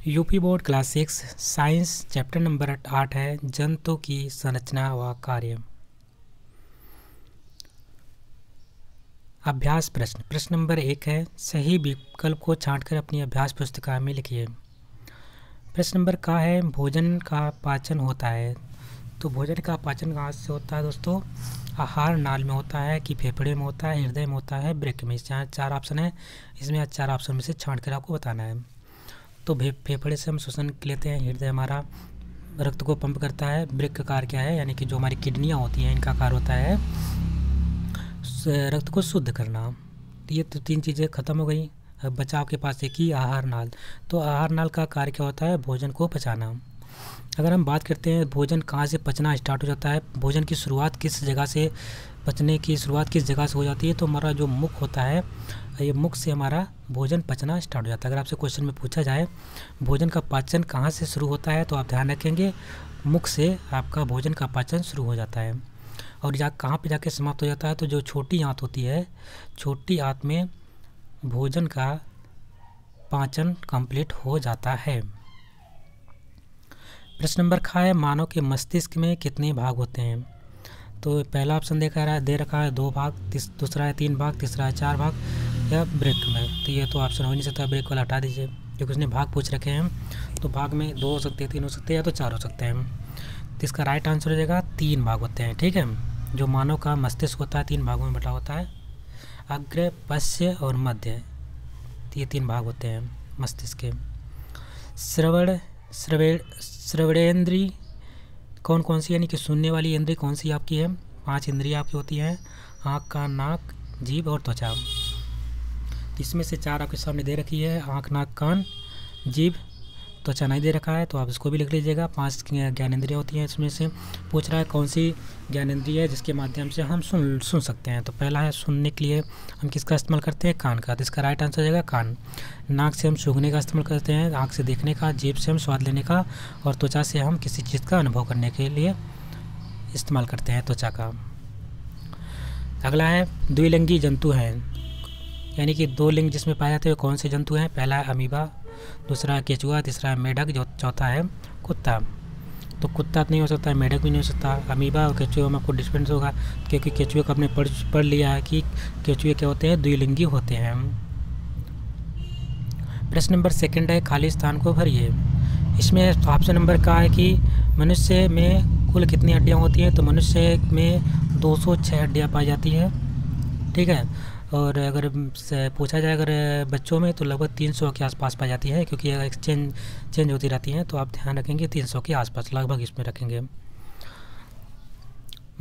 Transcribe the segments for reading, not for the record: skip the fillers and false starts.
UP board class 6 science chapter number 8 है जंतु की संरचना व कार्य। अभ्यास प्रश्न। प्रश्न नंबर 1 है सही विकल्प को छांटकर अपनी अभ्यास पुस्तिका में लिखिए। प्रश्न नंबर का है भोजन का पाचन होता है। तो भोजन का पाचन कहाँ से होता है दोस्तों? आहार नाल में होता है कि फेफड़े में होता है, हृदय में होता है, वृक्क में। यहाँ 4 ऑप्शन है, इसमें 4 ऑप्शन में से छांटकर आपको बताना है। तो फेफड़े से हम श्वसन लेते हैं, हृदय हमारा रक्त को पंप करता है, वृक्क का कार्य क्या है यानी कि जो हमारी किडनियाँ होती हैं इनका कार्य होता है रक्त को शुद्ध करना। तो ये तो 3 चीज़ें खत्म हो गई। अब बचा आपके पास एक ही आहार नाल। तो आहार नाल का कार्य क्या होता है? भोजन को पचाना। अगर हम बात करते हैं भोजन कहाँ से पचना स्टार्ट हो जाता है, भोजन की शुरुआत किस जगह से, पचने की शुरुआत किस जगह से हो जाती है, तो हमारा जो मुख होता है ये मुख से हमारा भोजन पचना स्टार्ट हो जाता है। अगर आपसे क्वेश्चन में पूछा जाए भोजन का पाचन कहाँ से शुरू होता है तो आप ध्यान रखेंगे मुख से आपका भोजन का पाचन शुरू हो जाता है। और या कहाँ पे जाके समाप्त हो जाता है? तो जो छोटी आंत होती है, छोटी आंत में भोजन का पाचन कंप्लीट हो जाता है। प्रश्न नंबर खा है मानव के मस्तिष्क में कितने भाग होते हैं? तो पहला ऑप्शन दे रखा है 2 भाग, दूसरा है 3 भाग, तीसरा है 4 भाग या वृक्क में। तो ये तो ऑप्शन हो नहीं सकता, वृक्क वाला हटा दीजिए क्योंकि उसने भाग पूछ रखे हैं। तो भाग में 2 हो सकते हैं, 3 हो सकते हैं या तो 4 हो सकते हैं। तो इसका राइट आंसर हो जाएगा 3 भाग होते हैं। ठीक है, जो मानव का मस्तिष्क होता है 3 भागों में बटा होता है, अग्र, पश्य और मध्य। तो ये 3 भाग होते हैं मस्तिष्क के। श्रवणेंद्रिय कौन कौन सी यानी कि सुनने वाली इंद्रिय कौन सी आपकी है? 5 इंद्रियाँ आपकी होती हैं, आँख, कान, नाक, जीभ और त्वचा। इसमें से 4 आपके सामने दे रखी है, आँख, नाक, कान, जीभ, त्वचा नहीं दे रखा है तो आप इसको भी लिख लीजिएगा। 5 ज्ञानेंद्रियाँ होती हैं, इसमें से पूछ रहा है कौन सी ज्ञानेंद्रिय है जिसके माध्यम से हम सुन सकते हैं। तो पहला है सुनने के लिए हम किसका इस्तेमाल करते हैं? कान का। तो इसका राइट आंसर हो जाएगा कान। नाक से हम सूंघने का इस्तेमाल करते हैं, आँख से देखने का, जीभ से हम स्वाद लेने का और त्वचा से हम किसी चीज़ का अनुभव करने के लिए इस्तेमाल करते हैं त्वचा का। अगला है द्विलिंगी जंतु हैं यानी कि 2 लिंग जिसमें पाए जाते हैं कौन से जंतु हैं? पहला है अमीबा, दूसरा है केचुआ, तीसरा है मेढक, जो चौथा है कुत्ता। तो कुत्ता नहीं हो सकता है, मेढक भी नहीं हो सकता। अमीबा और केचुआ में आपको डिफरेंस होगा क्योंकि केचुए को आपने पढ़ लिया है कि केचुए क्या होते हैं? द्विलिंगी होते हैं। प्रश्न नंबर 2 है खाली स्थान को भरिए। इसमें ऑप्शन नंबर का है कि मनुष्य में कुल कितनी हड्डियाँ होती हैं? तो मनुष्य में 206 हड्डियाँ पाई जाती है। ठीक है, और अगर पूछा जाए अगर बच्चों में तो लगभग 300 के आसपास पाई जाती है क्योंकि चेंज होती रहती हैं। तो आप ध्यान रखेंगे 300 के आसपास लगभग इसमें रखेंगे।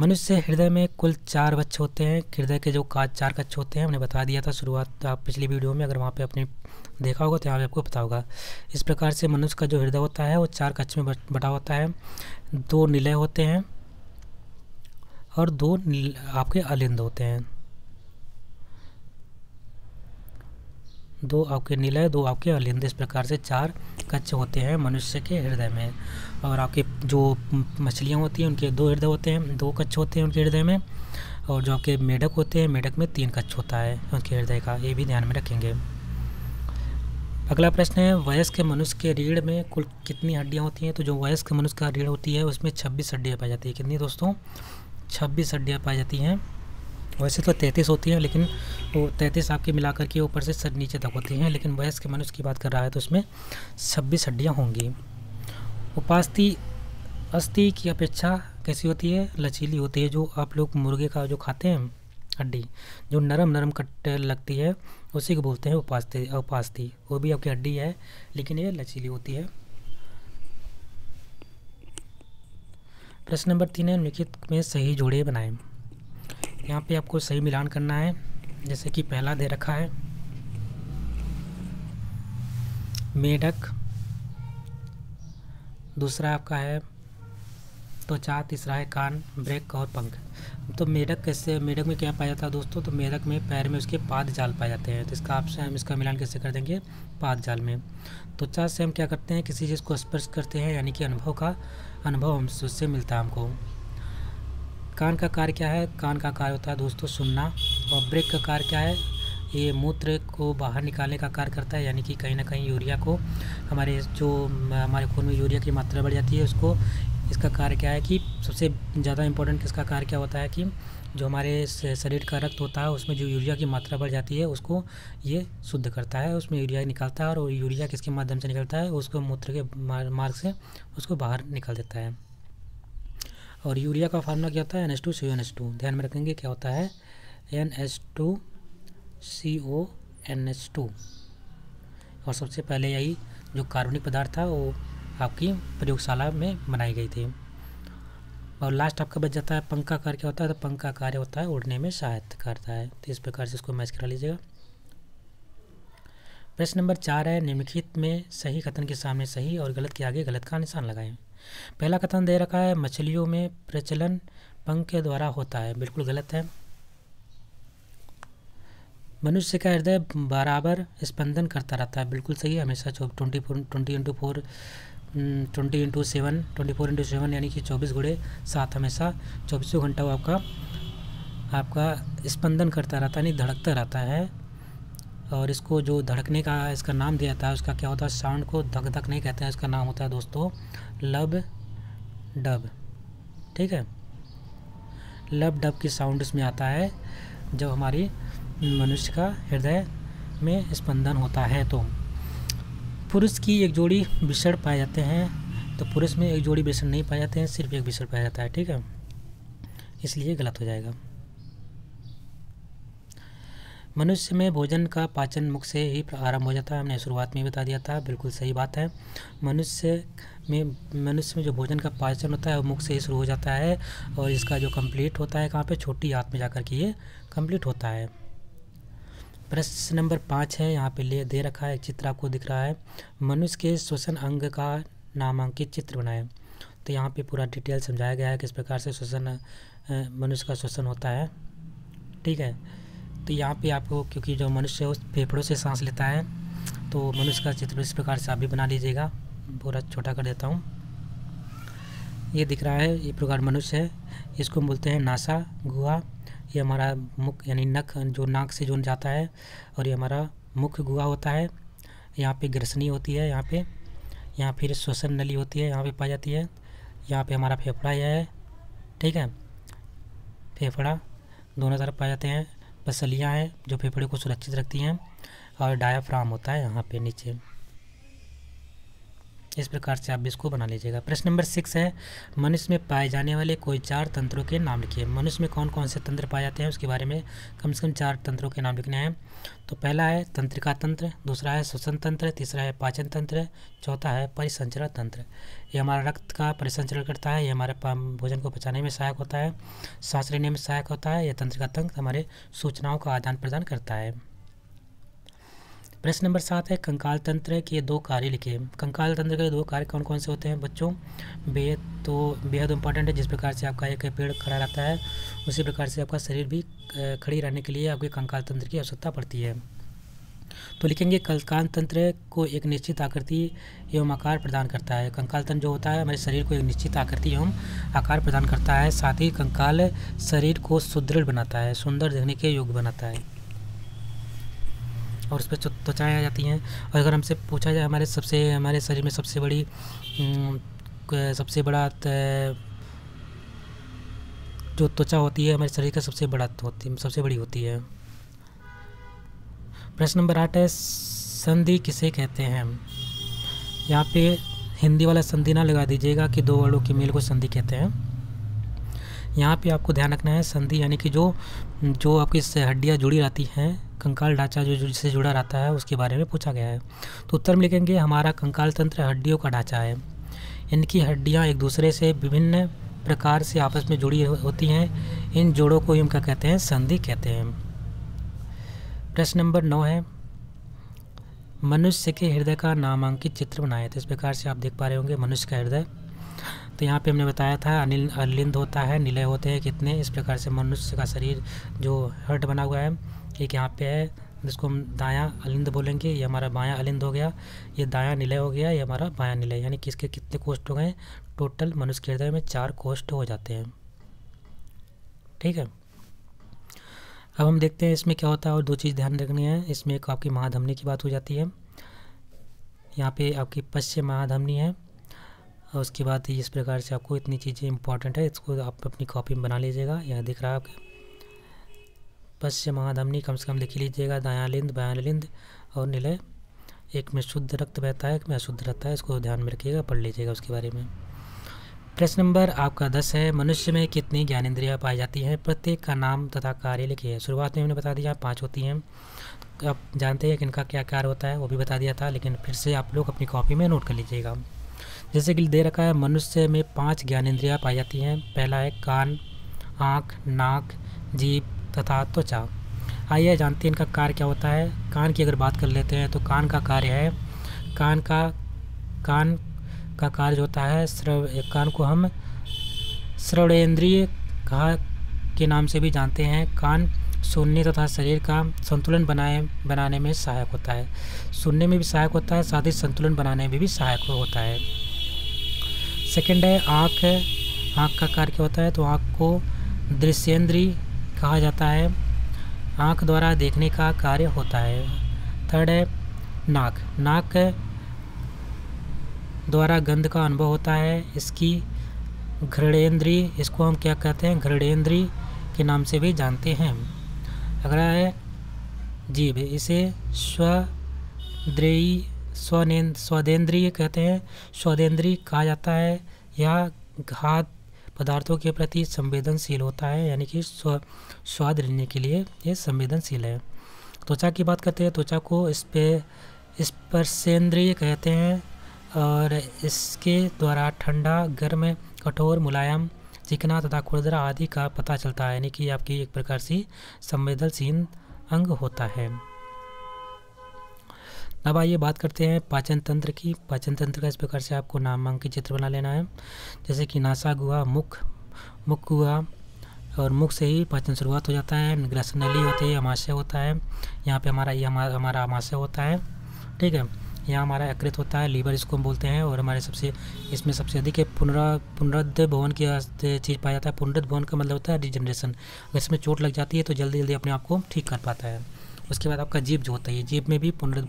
मनुष्य हृदय में कुल 4 कक्ष होते हैं। हृदय के जो 4 कक्ष होते हैं हमने बता दिया था शुरुआत आप पिछली वीडियो में, अगर वहाँ पे आपने देखा होगा तो यहाँ पे आपको पता होगा। इस प्रकार से मनुष्य का जो हृदय होता है वो 4 कक्ष में बटा होता है। 2 निलय होते हैं और 2 आपके अलिंद होते हैं। 2 आपके निलय, 2 आपके अलिंद। इस प्रकार से 4 कक्ष होते हैं मनुष्य के हृदय में। और आपके जो मछलियाँ होती हैं उनके 2 हृदय होते हैं, 2 कक्ष होते हैं उनके हृदय में। और जो आपके मेढक होते हैं मेढक में 3 कक्ष होता है उनके हृदय का, ये भी ध्यान में रखेंगे। अगला प्रश्न है वयस्क मनुष्य के रीढ़ में कुल कितनी हड्डियाँ होती हैं? तो जो वयस्क मनुष्य का रीढ़ होती है उसमें 26 हड्डियाँ पाई जाती है। कितनी दोस्तों? 26 हड्डियाँ पाई जाती हैं। वैसे तो 33 होती हैं लेकिन वो 33 आपके मिलाकर के ऊपर से सर नीचे तक होती हैं, लेकिन वयस्क के मनुष्य की बात कर रहा है तो उसमें 26 हड्डियाँ होंगी। उपास्थि अस्थि की अपेक्षा कैसी होती है? लचीली होती है। जो आप लोग मुर्गे का जो खाते हैं हड्डी जो नरम कट लगती है उसी को बोलते हैं उपास्थि। वो भी आपकी हड्डी है लेकिन ये लचीली होती है। प्रश्न नंबर 3 है निम्नलिखित में सही जोड़े बनाएं। यहाँ पे आपको सही मिलान करना है। जैसे कि पहला दे रखा है मेढक, दूसरा आपका है त्वचा, तीसरा है कान, वृक्क और पंख। तो मेढक में क्या पाया जाता है दोस्तों? तो मेढक में पैर में उसके पाद जाल पाए जाते हैं। तो इसका आपसे हम इसका मिलान कैसे कर देंगे? पाद जाल में। त्वचा से हम क्या करते हैं? किसी चीज़ को स्पर्श करते हैं यानी कि अनुभव हमसे उससे मिलता है हमको। कान का कार्य क्या है? कान का कार्य होता है दोस्तों सुनना। और वृक्क का कार्य क्या है? ये मूत्र को बाहर निकालने का कार्य करता है, यानी कि कहीं ना कहीं यूरिया को हमारे खून में यूरिया की मात्रा बढ़ जाती है उसको, इसका कार्य क्या है कि सबसे ज़्यादा इम्पोर्टेंट इसका कार्य क्या होता है कि जो हमारे शरीर का रक्त होता है उसमें जो यूरिया की मात्रा बढ़ जाती है उसको ये शुद्ध करता है, उसमें यूरिया निकालता है, और यूरिया किसके माध्यम से निकलता है, उसको मूत्र के मार्ग से उसको बाहर निकाल देता है। और यूरिया का फार्मूला क्या होता है, NH2CO NH2, ध्यान में रखेंगे क्या होता है, NH2CONH2। और सबसे पहले यही जो कार्बनिक पदार्थ था वो आपकी प्रयोगशाला में बनाई गई थी। और लास्ट आपका बच जाता है पंख का कार्य क्या होता है, तो पंख का कार्य होता है उड़ने में सहायता करता है। तो इस प्रकार से इसको मैच करा लीजिएगा। प्रश्न नंबर 4 है, निम्नलिखित में सही कथन के सामने सही और गलत के आगे गलत का निशान लगाएं। पहला कथन दे रखा है, मछलियों में प्रचलन पंख के द्वारा होता है, बिल्कुल गलत है। मनुष्य का हृदय बराबर स्पंदन करता रहता है, बिल्कुल सही है, हमेशा 24/7 यानी कि 24/7 हमेशा 24 घंटा वो आपका स्पंदन करता रहता है, यानी धड़कता रहता है। और इसको जो धड़कने का इसका नाम दिया जाता है उसका क्या होता है, साउंड को धक धक नहीं कहते हैं, इसका नाम होता है दोस्तों लब डब। ठीक है, लब डब की साउंड इसमें आता है जब हमारी मनुष्य का हृदय में स्पंदन होता है। तो पुरुष की एक जोड़ी विषण पाए जाते हैं, तो पुरुष में एक जोड़ी विषण नहीं पाए जाते हैं, सिर्फ एक विषण पाया जाता है। ठीक है, इसलिए गलत हो जाएगा। मनुष्य में भोजन का पाचन मुख से ही आरंभ हो जाता है, हमने शुरुआत में बता दिया था, बिल्कुल सही बात है। मनुष्य में जो भोजन का पाचन होता है वो मुख से ही शुरू हो जाता है, और इसका जो कंप्लीट होता है कहाँ पे, छोटी आंत में जाकर के ये कंप्लीट होता है। प्रश्न नंबर 5 है, यहाँ पे दे रखा है, एक चित्र आपको दिख रहा है, मनुष्य के श्वसन अंग का नामांकित चित्र बनाएं। तो यहाँ पे पूरा डिटेल समझाया गया है किस प्रकार से मनुष्य का श्वसन होता है। ठीक है, तो यहाँ पे आपको, क्योंकि जो मनुष्य उस फेफड़ों से सांस लेता है, तो मनुष्य का चित्र इस प्रकार से आप भी बना लीजिएगा। पूरा छोटा कर देता हूँ, ये दिख रहा है, ये प्रकार मनुष्य है, इसको बोलते हैं नासा गुहा। ये हमारा मुख यानी नख जो नाक से जो जाता है, और ये हमारा मुख्य गुहा होता है। यहाँ पे ग्रसनी होती है, यहाँ फिर श्वसन नली होती है, यहाँ पे पाई जाती है। यहाँ पे हमारा फेफड़ा यह है। ठीक है, फेफड़ा दोनों तरफ पाए जाते हैं। पसलियाँ हैं जो फेफड़े को सुरक्षित रखती हैं, और डायाफ्राम होता है यहाँ पे नीचे। इस प्रकार से आप इसको बना लीजिएगा। प्रश्न नंबर 6 है, मनुष्य में पाए जाने वाले कोई 4 तंत्रों के नाम लिखिए। मनुष्य में कौन कौन से तंत्र पाए जाते हैं उसके बारे में कम से कम 4 तंत्रों के नाम लिखने हैं। तो पहला है तंत्रिका तंत्र, दूसरा है श्वसन तंत्र, तीसरा है पाचन तंत्र, चौथा है परिसंचरण तंत्र। ये हमारा रक्त का परिसंचरण करता है, ये हमारे भोजन को पचाने में सहायक होता है, सांस लेने में सहायक होता है। यह तंत्रिका तंत्र हमारे सूचनाओं का आदान प्रदान करता है। प्रश्न नंबर 7 है, कंकाल तंत्र के 2 कार्य लिखिए। कंकाल तंत्र के 2 कार्य कौन कौन से होते हैं बच्चों, बेहद इंपॉर्टेंट है। जिस प्रकार से आपका एक पेड़ खड़ा रहता है, उसी प्रकार से आपका शरीर भी खड़ी रहने के लिए आपके कंकाल तंत्र की आवश्यकता पड़ती है। तो लिखेंगे, कंकाल तंत्र को एक निश्चित आकृति एवं आकार प्रदान करता है। कंकाल तंत्र जो होता है हमारे शरीर को एक निश्चित आकृति एवं आकार प्रदान करता है, साथ ही कंकाल शरीर को सुदृढ़ बनाता है, सुंदर दिखने के योग्य बनाता है, और उस पर त्वचाएँ आ जाती हैं। और अगर हमसे पूछा जाए हमारे शरीर में सबसे बड़ा जो त्वचा होती है हमारे शरीर का सबसे बड़ी होती है। प्रश्न नंबर 8 है, संधि किसे कहते हैं। यहाँ पे हिंदी वाला संधि ना लगा दीजिएगा कि 2 वर्डों के मेल को संधि कहते हैं। यहाँ पे आपको ध्यान रखना है, संधि यानी कि जो आपकी हड्डियाँ जुड़ी रहती हैं, कंकाल ढांचा जो जिससे जुड़ा रहता है उसके बारे में पूछा गया है। तो उत्तर में लिखेंगे, हमारा कंकाल तंत्र हड्डियों का ढांचा है। इनकी हड्डियाँ एक दूसरे से विभिन्न प्रकार से आपस में जुड़ी होती हैं। इन जोड़ों को हम क्या कहते हैं, संधि कहते हैं। प्रश्न नंबर 9 है, मनुष्य के हृदय का नामांकित चित्र बनाए। तो इस प्रकार से आप देख पा रहे होंगे मनुष्य का हृदय। तो यहाँ पे हमने बताया था अलिंद होता है, निलय होते हैं कितने। इस प्रकार से मनुष्य का शरीर जो हर्ट बना हुआ है, एक यहाँ पे है जिसको हम दायां अलिंद बोलेंगे, ये हमारा बायां अलिंद हो गया, ये दायां निलय हो गया, ये हमारा बायां निलय। यानी कि इसके कितने कोष्ठ हो गए, टोटल मनुष्य के हृदय में 4 कोष्ठ हो जाते हैं। ठीक है, अब हम देखते हैं इसमें क्या होता है। और दो चीज़ ध्यान रखनी है, इसमें एक आपकी महाधमनी की बात हो जाती है। यहाँ पे आपकी पश्चिम महाधमनी है और उसके बाद इस प्रकार से आपको इतनी चीज़ें इंपॉर्टेंट है, इसको आप अपनी कॉपी में बना लीजिएगा। यहाँ दिख रहा है आपके पश्चिम महाधमनी कम से कम लिख लीजिएगा। दायां लिंद, बायां लिंद और निलय, एक में शुद्ध रक्त बहता है, एक में अशुद्ध रहता है, इसको ध्यान में रखिएगा, पढ़ लीजिएगा उसके बारे में। प्रश्न नंबर आपका 10 है, मनुष्य में कितनी ज्ञानेंद्रियाँ पाई जाती हैं? प्रत्येक का नाम तथा कार्य लिखिए। शुरुआत में हमने बता दिया 5 होती हैं। आप जानते हैं कि इनका क्या कार्य होता है, वो भी बता दिया था, लेकिन फिर से आप लोग अपनी कॉपी में नोट कर लीजिएगा। जैसे कि दे रखा है, मनुष्य में 5 ज्ञानेंद्रियाँ पाई जाती हैं। पहला है कान, आँख, नाक, जीभ तथा त्वचा। आइए जानते हैं इनका कार्य क्या होता है। कान की अगर बात कर लेते हैं तो कान का कार्य है, कान का कार्य होता है कान को हम श्रवणेंद्रिय के नाम से भी जानते हैं। कान सुनने तथा शरीर का संतुलन बनाने में सहायक होता है। सुनने में भी सहायक होता है, साथ ही संतुलन बनाने में भी सहायक होता है। सेकंड है आँख। आँख का कार्य क्या होता है? तो आँख को दृश्येंद्रिय कहा जाता है, आँख द्वारा देखने का कार्य होता है। थर्ड है नाक। नाक द्वारा गंध का अनुभव होता है, इसकी घृणेंद्रिय, इसको हम क्या कहते हैं? घृणेंद्रिय के नाम से भी जानते हैं। अगला है जीभ, इसे स्वादेंद्रिय कहते हैं, स्वादेंद्रिय कहा जाता है। यह खाद्य पदार्थों के प्रति संवेदनशील होता है, यानी कि स्वाद लेने के लिए ये संवेदनशील है। त्वचा की बात करते हैं, त्वचा को स्पर्शेंद्रिय कहते हैं और इसके द्वारा ठंडा, गर्म, कठोर, मुलायम, चिकना तथा खुरदरा आदि का पता चलता है, यानी कि आपकी एक प्रकार से संवेदनशील अंग होता है। अब आइए बात करते हैं पाचन तंत्र की। पाचन तंत्र का इस प्रकार से आपको नामांकित चित्र बना लेना है। जैसे कि नासा गुहा, मुख गुहा, और मुख से ही पाचन शुरुआत हो जाता है। ग्रसन नली होती है, आमाशय होता है, यहाँ पे हमारा आमाशय होता है, ठीक है। यहाँ हमारा यकृत होता है, लीवर इसको हम बोलते हैं। और हमारे इसमें सबसे अधिक है पुनरुद्ध भवन की चीज़ पाया जाता है। पुनरुद्ध भवन का मतलब होता है रिजनरेशन। अगर इसमें चोट लग जाती है तो जल्दी जल्दी अपने आप को ठीक कर पाता है। उसके बाद आपका जीभ जो होता है, जीभ में भी पुनरुद्ध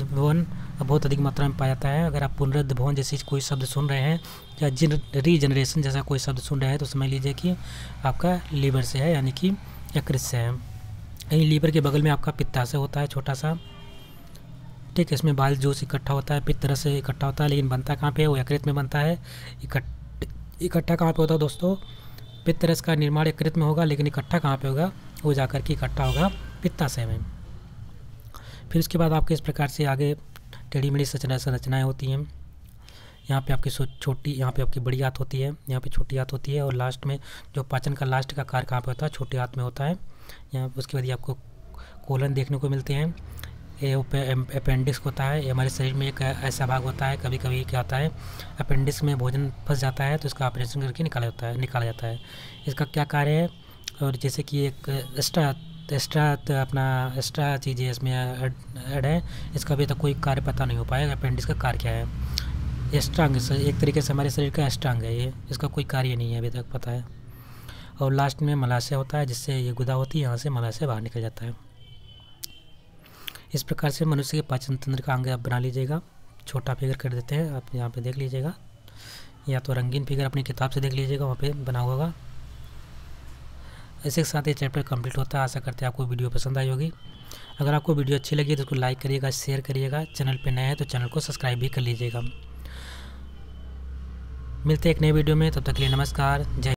भवन बहुत अधिक मात्रा में पाया जाता है। अगर आप पुनरुद्ध भवन जैसी कोई शब्द सुन रहे हैं या रीजनरेशन जैसा कोई शब्द सुन रहे हैं तो समझ लीजिए कि आपका लीवर से है, यानी कि यकृत से है। यही लीवर के बगल में आपका पित्ताशय होता है, छोटा सा, ठीक है। इसमें बाल जूस इकट्ठा होता है, पित्त रस से इकट्ठा होता है, लेकिन बनता कहाँ पे है? वो यकृत में बनता है। इकट्ठा कहाँ पे होता है दोस्तों? पित्त रस का निर्माण यकृत में होगा, लेकिन इकट्ठा कहाँ पे होगा? वो जाकर के इकट्ठा होगा पित्ताशय में। फिर उसके बाद आपके इस प्रकार से आगे टेढ़ी मेढ़ी संरचनाएँ होती हैं। यहाँ पे आपकी छोटी, यहाँ पे आपकी बड़ी आंत होती है, यहाँ पे छोटी आंत होती है, और लास्ट में जो पाचन का लास्ट का कार्य कहाँ पे होता है? छोटी आंत में होता है। यहाँ उसके बाद आपको कोलन देखने को मिलते हैं। ये अपेंडिक्स होता है, ये हमारे शरीर में एक ऐसा भाग होता है। कभी कभी क्या होता है, अपेंडिक्स में भोजन फंस जाता है तो इसका ऑपरेशन करके निकाला जाता है। इसका क्या कार्य है? और जैसे कि एक एक्स्ट्रा चीज़ें इसमें ऐड है, इसका अभी तक कोई कार्य पता नहीं हो पाएगा। अपेंडिक्स का कार्य क्या है? एक्स्ट्रा अंग, एक तरीके से हमारे शरीर का एक्स्ट्रा अंग है ये, इसका कोई कार्य नहीं है अभी तक पता है। और लास्ट में मलाशय होता है, जिससे ये गुदा होती है, यहाँ से मलाशय बाहर निकल जाता है। इस प्रकार से मनुष्य के पाचन तंत्र का अंग आप बना लीजिएगा। छोटा फिगर कर देते हैं, आप यहाँ पे देख लीजिएगा, या तो रंगीन फिगर अपनी किताब से देख लीजिएगा, वहाँ पे बना होगा। इसी के साथ ये चैप्टर कंप्लीट होता है। आशा करते हैं आपको वीडियो पसंद आई होगी। अगर आपको वीडियो अच्छी लगी तो उसको लाइक करिएगा, शेयर करिएगा। चैनल पे नए हैं तो चैनल को सब्सक्राइब भी कर लीजिएगा। मिलते हैं एक नए वीडियो में, तब तक के लिए नमस्कार, जय।